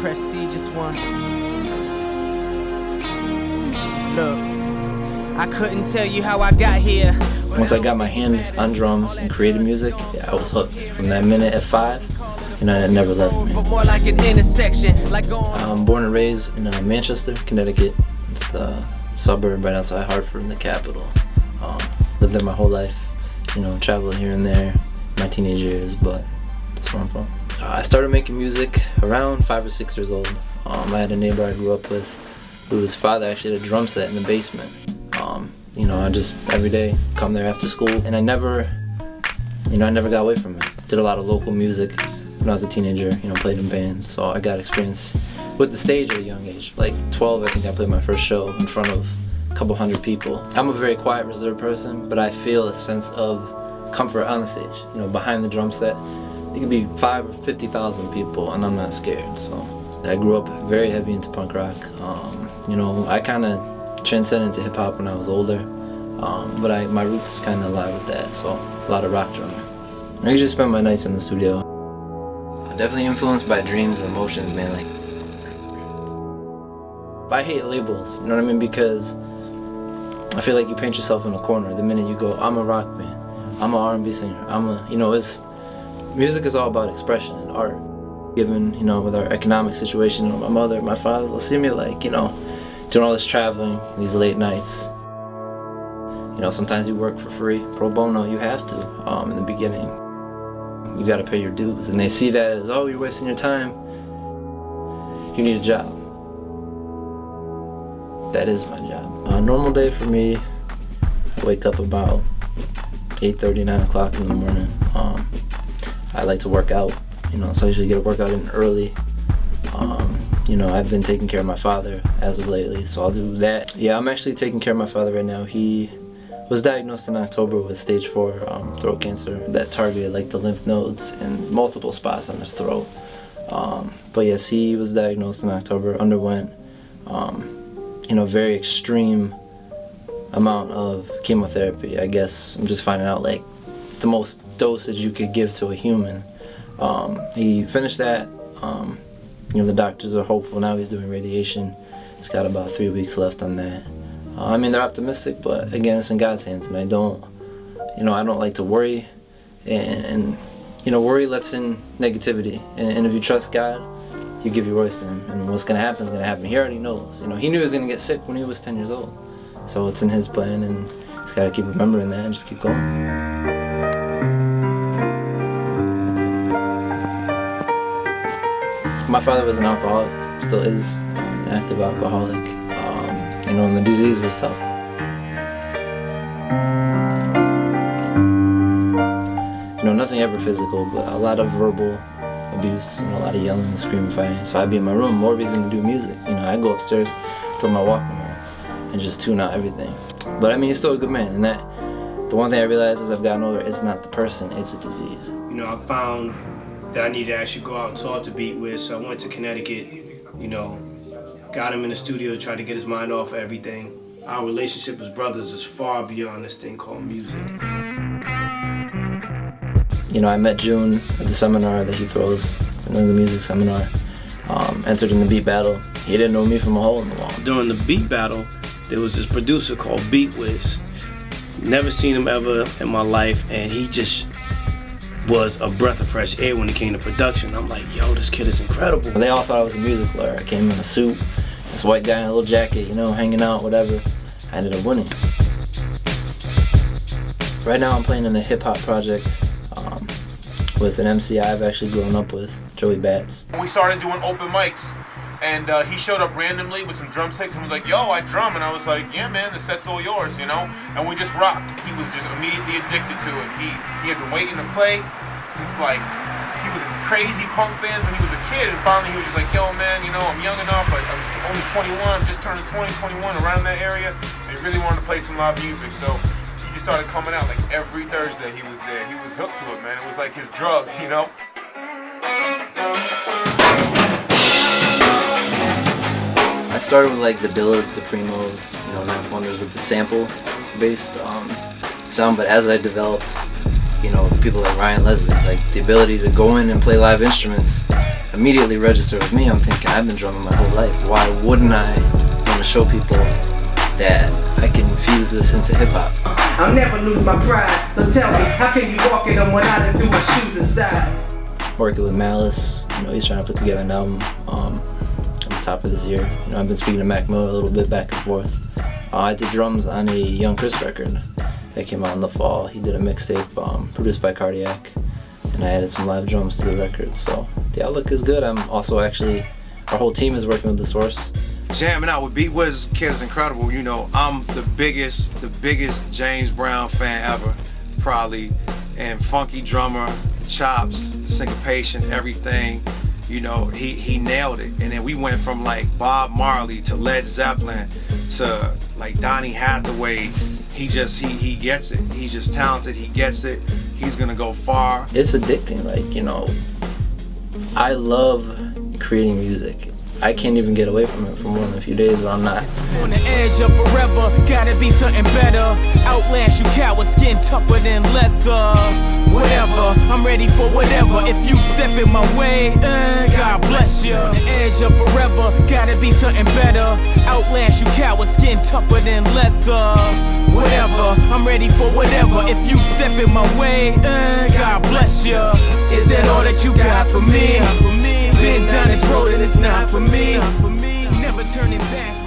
prestigious one. Look, I couldn't tell you how I got here. Once I got my hands on drums and created music, yeah, I was hooked. From that minute at 5, you know, it never left me. More like an intersection, like I'm born and raised in Manchester, Connecticut. It's the suburb right outside Hartford, the capital. Lived there my whole life, you know, traveling here and there my teenage years, but that's where I'm from. I started making music around 5 or 6 years old. I had a neighbor I grew up with whose father actually had a drum set in the basement. You know, I just every day come there after school, and I never got away from it. Did a lot of local music when I was a teenager, you know, played in bands, so I got experience with the stage at a young age. Like 12, I think I played my first show in front of a couple hundred people. I'm a very quiet, reserved person, but I feel a sense of comfort on the stage. You know, behind the drum set, it could be 5 or 50,000 people, and I'm not scared. So I grew up very heavy into punk rock. You know, I kind of transcended into hip hop when I was older, but my roots kind of lie with that. So a lot of rock drumming. I usually spend my nights in the studio. I'm definitely influenced by dreams and emotions, man. Like, I hate labels, you know what I mean? Because I feel like you paint yourself in a corner the minute you go, I'm a rock band, I'm an R&B singer, music is all about expression and art. Given, you know, with our economic situation, my mother, my father, they'll see me like, you know, doing all this traveling, these late nights. You know, sometimes you work for free, pro bono, you have to, in the beginning. You gotta pay your dues, and they see that as, oh, you're wasting your time. You need a job. That is my job. A normal day for me, I wake up about 8:30, 9 o'clock in the morning. I like to work out, you know, so I usually get a workout in early. You know, I've been taking care of my father as of lately, so I'll do that. Yeah, I'm actually taking care of my father right now. He was diagnosed in October with stage 4 throat cancer that targeted like the lymph nodes and multiple spots on his throat. But yes, he was diagnosed in October, underwent you know, very extreme amount of chemotherapy. I guess I'm just finding out like the most dosage you could give to a human. He finished that. You know, the doctors are hopeful now. He's doing radiation. He's got about 3 weeks left on that. I mean, they're optimistic, but again, it's in God's hands, and I don't like to worry, and you know, worry lets in negativity, and if you trust God, you give your voice to Him, and what's gonna happen is gonna happen. He already knows. You know, He knew He was gonna get sick when he was 10 years old, so it's in His plan, and He's got to keep remembering that and just keep going. My father was an alcoholic, still is an active alcoholic. You know, and the disease was tough. You know, nothing ever physical, but a lot of verbal abuse and a lot of yelling and screaming, fighting. So I'd be in my room, more reason to do music. You know, I'd go upstairs, throw my Walkman on, and just tune out everything. But I mean, he's still a good man, and the one thing I realized as I've gotten older, it's not the person, it's a disease. You know, I found that I needed to actually go out and talk to Beat with, so I went to Connecticut, you know, got him in the studio, tried to get his mind off of everything. Our relationship as brothers is far beyond this thing called music. You know, I met June at the seminar that he throws, the music seminar. Entered in the beat battle. He didn't know me from a hole in the wall. During the beat battle, there was this producer called Beat Wiz. Never seen him ever in my life, and he just was a breath of fresh air when it came to production. I'm like, yo, this kid is incredible. They all thought I was a music lawyer. I came in a suit, this white guy in a little jacket, you know, hanging out, whatever. I ended up winning. Right now I'm playing in a hip hop project with an MC I've actually grown up with, Joey Bats. We started doing open mics, and he showed up randomly with some drumsticks and was like, yo, I drum, and I was like, yeah man, the set's all yours, you know? And we just rocked. He was just immediately addicted to it. He had been waiting to play since like, he was in crazy punk bands when he was a kid, and finally he was just like, yo man, you know, I'm young enough, I was only 21, just turned 20, 21, around that area, and he really wanted to play some live music, so he just started coming out like every Thursday he was there. He was hooked to it, man. It was like his drug, you know? I started with like the Dillas, the Primos, you know, Ninth Wonders with the sample-based sound, but as I developed, you know, people like Ryan Leslie, like the ability to go in and play live instruments immediately registered with me. I'm thinking, I've been drumming my whole life. Why wouldn't I want to show people that I can fuse this into hip hop? I'll never lose my pride. So tell me, how can you walk in them when I done do my shoes inside? Working with Malice, you know, he's trying to put together an album at the top of this year. You know, I've been speaking to Mac Miller a little bit back and forth. I did drums on a Young Chris record that came out in the fall. He did a mixtape produced by F.R.E.A.K, and I added some live drums to the record. So the outlook is good. I'm also actually, our whole team is working with The Source. Jamming out with Beat Wiz Kid is incredible. You know, I'm the biggest James Brown fan ever, probably. And funky drummer, chops, syncopation, everything. You know, he nailed it. And then we went from like Bob Marley to Led Zeppelin to like Donny Hathaway. He gets it. He's just talented. He gets it. He's gonna go far. It's addicting. Like, you know, I love creating music. I can't even get away from it for more than a few days, or I'm not. On the edge of forever, gotta be something better. Outlast you coward, skin tougher than leather. Whatever, I'm ready for whatever. If you step in my way, God bless you. On the edge of forever, gotta be something better. Outlast you coward, skin tougher than leather. Whatever, I'm ready for whatever. If you step in my way, God bless you. Is that all that you got for me? Been down this road and it's not for me. Never turning back.